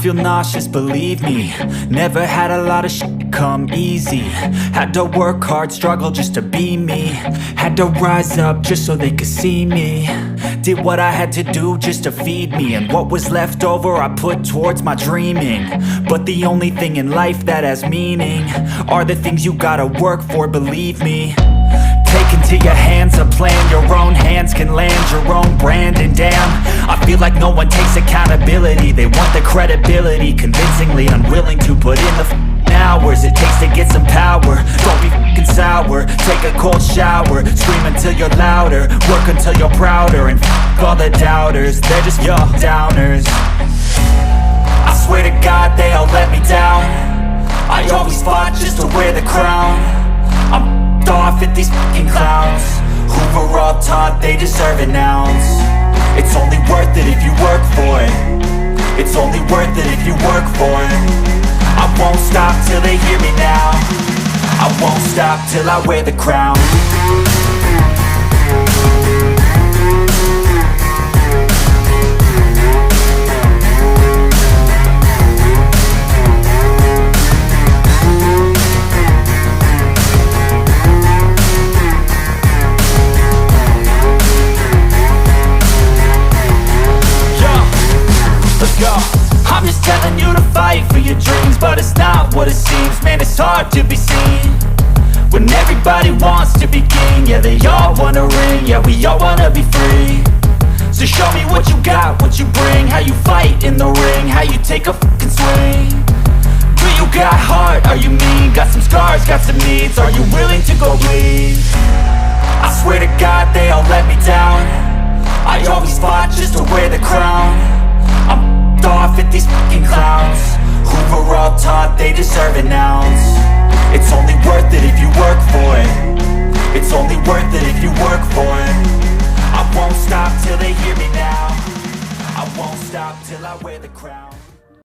feel nauseous, believe me. Never had a lot of shit come easy. Had to work hard, struggle just to be me. Had to rise up just so they could see me. Did what I had to do just to feed me, and what was left over I put towards my dreaming. But the only thing in life that has meaning are the things you gotta work for, believe me. Take into your hands a plan, your own hands can land your own brand. And damn, I feel like no one takes accountability. They want the credibility, convincingly unwilling to put in the hours it takes to get some power. Don't be f***ing sour, take a cold shower. Scream until you're louder, work until you're prouder. And f*** all the doubters, they're just your downers. I swear to God they all let me down. I always fought just to wear the crown. I'm off at these fucking clowns who were all taught they deserve an ounce. It's only worth it if you work for it. It's only worth it if you work for it. I won't stop till they hear me now. I won't stop till I wear the crown. I'm just telling you to fight for your dreams, but it's not what it seems. Man, it's hard to be seen when everybody wants to be king. Yeah, they all wanna ring, yeah, we all wanna be free. So show me what you got, what you bring, how you fight in the ring, how you take a fucking swing. Do you got heart, are you mean? Got some scars, got some needs, are you willing to go bleed? I swear to God they all let me down. I always fought just to wear the crown. I'm off at these fucking clowns who were all taught they deserve an ounce. It's only worth it if you work for it.